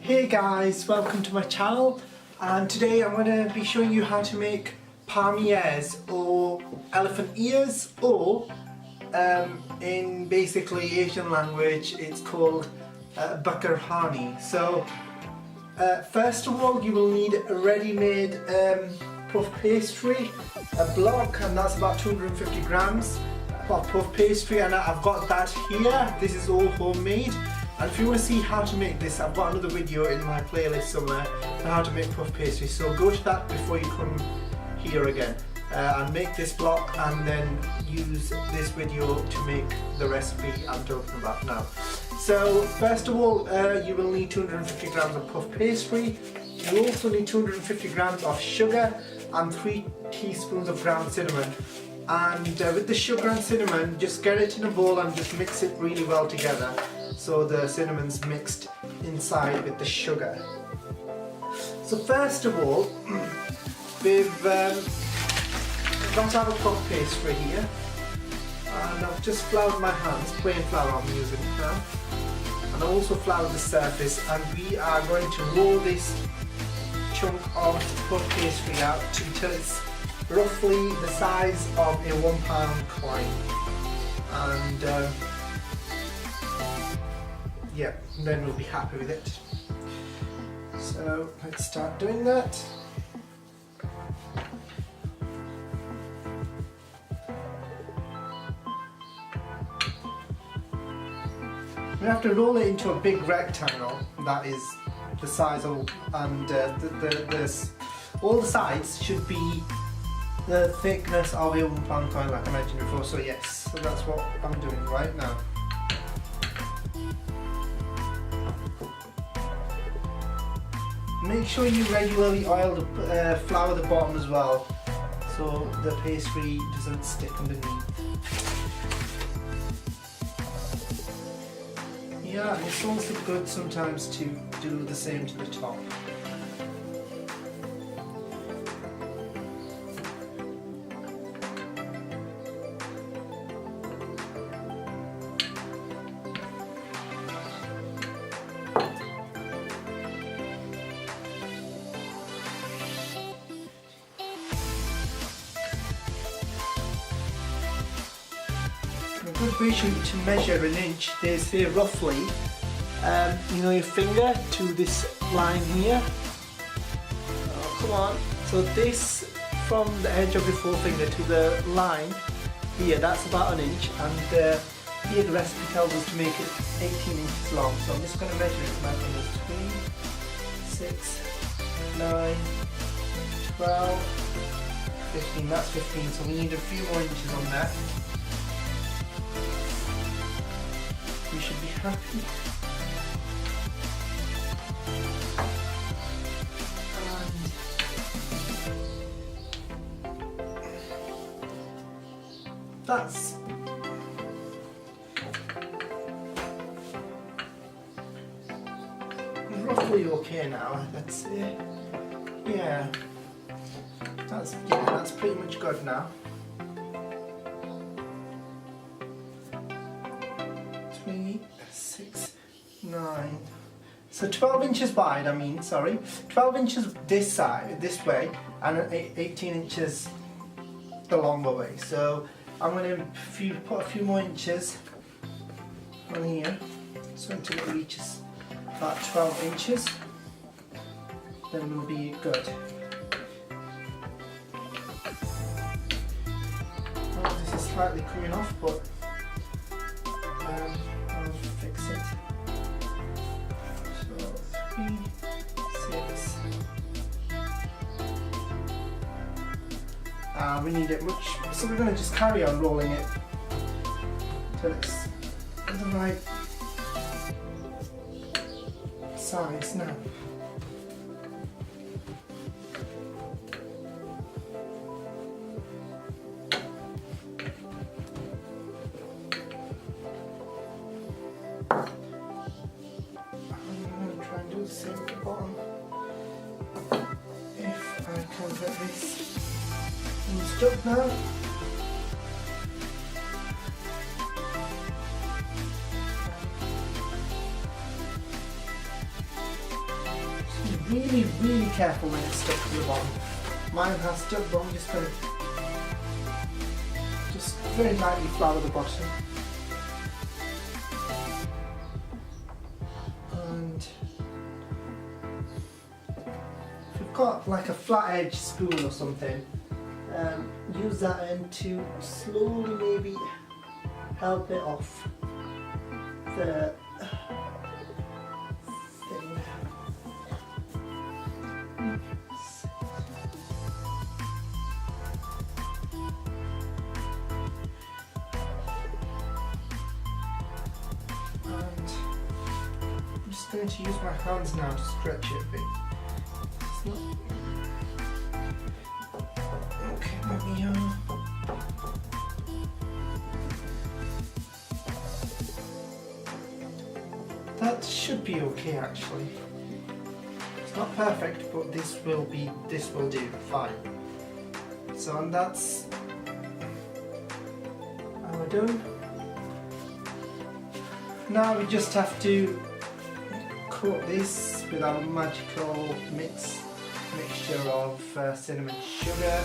Hey guys, welcome to my channel, and today I'm going to be showing you how to make palmiers or elephant ears, or in basically Asian language it's called Bakarkhani. So first of all you will need a ready-made puff pastry, a block, and that's about 250 grams of puff pastry, and I've got that here. This is all homemade. And if you want to see how to make this, I've got another video in my playlist somewhere on how to make puff pastry, so go to that before you come here again and make this block, and then use this video to make the recipe I'm talking about now. So first of all, you will need 250 grams of puff pastry. You also need 250 grams of sugar and 3 teaspoons of ground cinnamon. And with the sugar and cinnamon, just get it in a bowl and just mix it really well together, so the cinnamon's mixed inside with the sugar. So first of all, we've got our puff pastry here, and I've just floured my hands, plain flour I'm using now, and I also floured the surface, and we are going to roll this chunk of puff pastry out until it's roughly the size of a £1 coin, and yeah, then we'll be happy with it. So let's start doing that. We have to roll it into a big rectangle that is the size of, and all the sides should be the thickness of a £1 coin, like I mentioned before. So yes, so that's what I'm doing right now. Make sure you regularly flour the bottom as well, so the pastry doesn't stick underneath. Yeah, it's also good sometimes to do the same to the top. A good way to measure an inch is here roughly, you know, your finger to this line here. Oh, come on. So this, from the edge of your forefinger to the line here, that's about an inch, and here the recipe tells us to make it 18 inches long. So I'm just going to measure it with my fingers. 3, 6, 9, 12, 15. That's 15. So we need a few more inches on that. We should be happy. And that's roughly okay now. That's it. Yeah. That's pretty much good now. 3, 6, 9. So 12 inches wide, 12 inches this side, this way, and 18 inches the longer way. So I'm going to put a few more inches on here, so until it reaches about 12 inches, then we'll be good. Oh, this is slightly coming off, but I'll fix it. So 3, 6. We need it much, so we're going to just carry on rolling it until it's the right size now. Same at the bottom. If I can get this unstuck now. really, really careful when it's stuck to the bottom. Mine has stuck, but I'm just going to just very lightly flour the bottom. And if you've got like a flat edge spoon or something, use that end to slowly maybe help it off the thing. And I'm just going to use my hands now to stretch it a bit. It's not... Okay, let me that should be okay actually. It's not perfect, but this will do fine. So, and that's how we're done. Now we just have to coat this with our magical mixture of cinnamon sugar,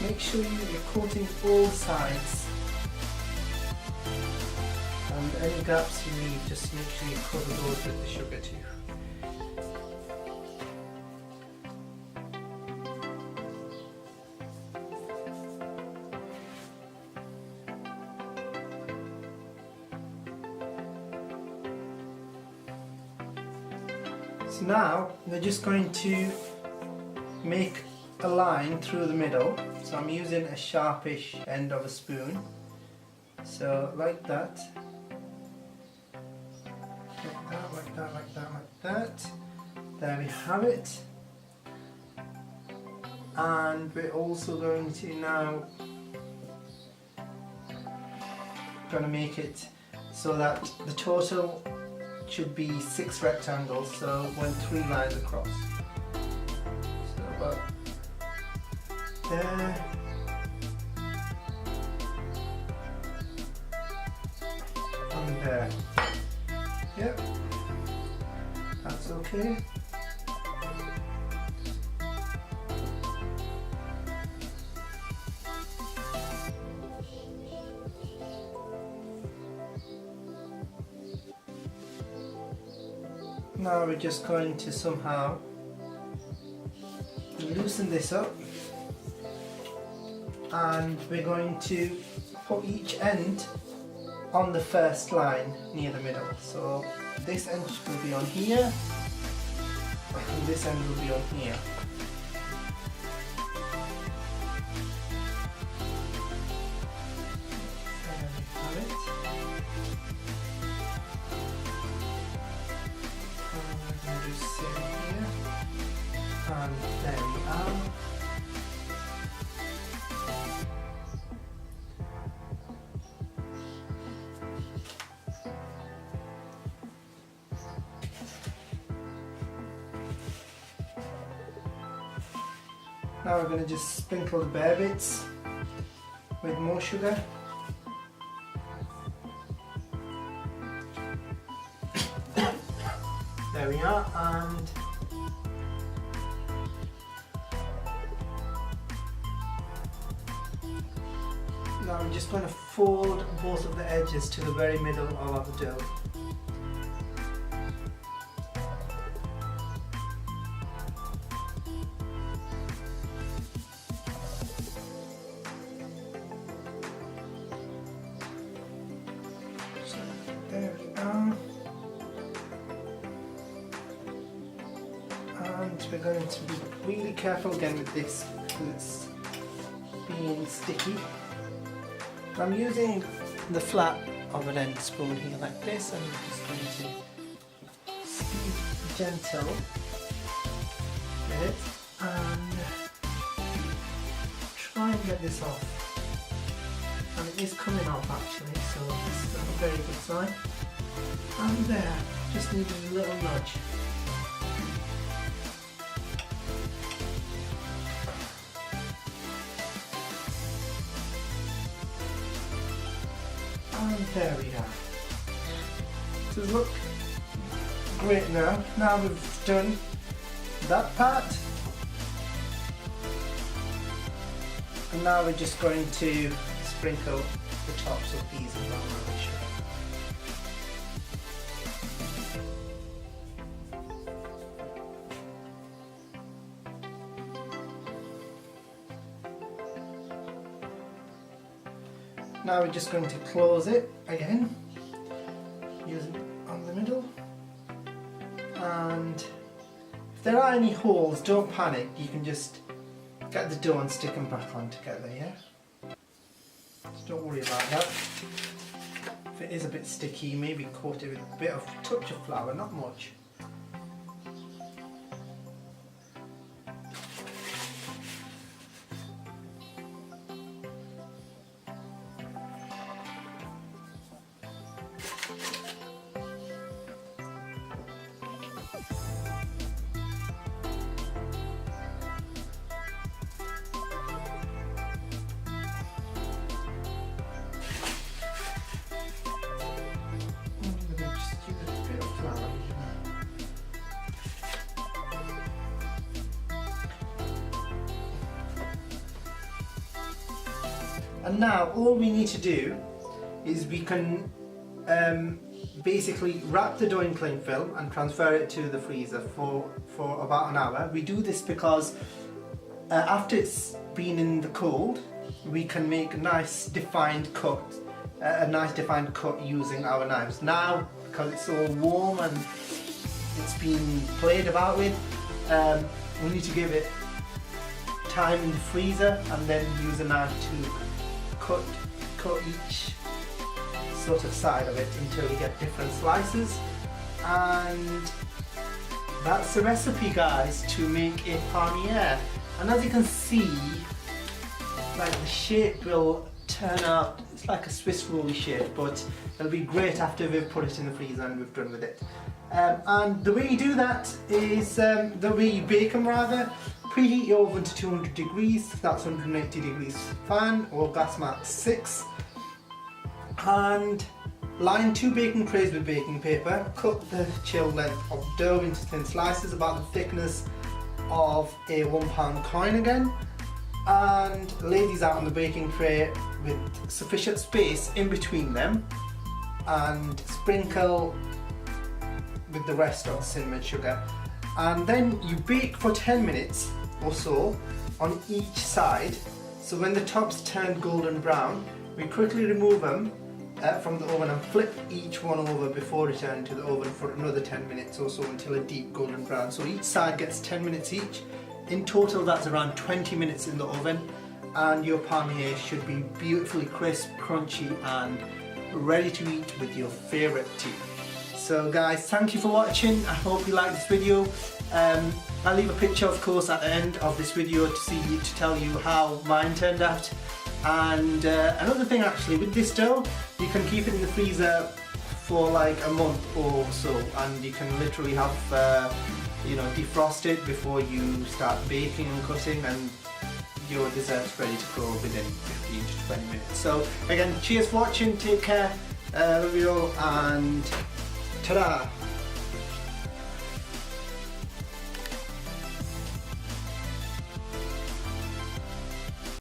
make sure you're coating all sides, and any gaps you need, just make sure you cover those with the sugar too. So now we're just going to make a line through the middle. So I'm using a sharpish end of a spoon. So like that. Like that, like that, like that, like that. There we have it. And we're also going to now make it so that the total should be 6 rectangles, so when 3 lines across. So about there. And there. Yep. That's okay. Now we're just going to somehow loosen this up, and we're going to put each end on the first line near the middle. So this end will be on here, and this end will be on here. There we have it. Just sit here, and there we are. Now we're going to just sprinkle the bare bits with more sugar. There we are, and now I'm just going to fold both of the edges to the very middle of our dough. So there we are. And we're going to be really careful again with this because it's being sticky. I'm using the flat RAMADAN spoon here like this, and I'm just going to be gentle with it and try and get this off. And it is coming off actually, so this is a very good sign. And there, just needed a little nudge. And there we are. Does it look great now? Now we've done that part. And now we're just going to sprinkle the tops of these as well. Now we're just going to close it again, using it on the middle, and if there are any holes, don't panic, you can just get the dough and stick them back on together, yeah? So don't worry about that. If it is a bit sticky, maybe coat it with a bit of touch of flour, not much. And now all we need to do is we can basically wrap the dough in cling film and transfer it to the freezer for about an hour. We do this because after it's been in the cold, we can make a nice defined cut using our knives. Now, because it's all warm and it's been played about with, we need to give it time in the freezer and then use a knife to cut each sort of side of it until we get different slices. And that's the recipe, guys, to make a palmier. And as you can see, like, the shape will turn out, it's like a Swiss rolly shape, but it'll be great after we've put it in the freezer and we've done with it. And the way you do that is, the way you bake them rather, preheat your oven to 200 degrees, that's 180 degrees fan or gas mark 6, and line 2 baking trays with baking paper. Cut the chilled length of dough into thin slices about the thickness of a £1 coin again, and lay these out on the baking tray with sufficient space in between them, and sprinkle with the rest of the cinnamon sugar. And then you bake for 10 minutes or so on each side. So when the tops turn golden brown, we quickly remove them from the oven and flip each one over before returning to the oven for another 10 minutes or so until a deep golden brown. So each side gets 10 minutes each. In total, that's around 20 minutes in the oven, and your palmier should be beautifully crisp, crunchy and ready to eat with your favourite tea. So guys, thank you for watching. I hope you liked this video. I'll leave a picture, of course, at the end of this video to tell you how mine turned out. And another thing, actually, with this dough, you can keep it in the freezer for like a month or so, and you can literally have defrost it before you start baking and cutting, and your dessert's ready to go within 15 to 20 minutes. So again, cheers for watching, take care, love you all, and ta-da!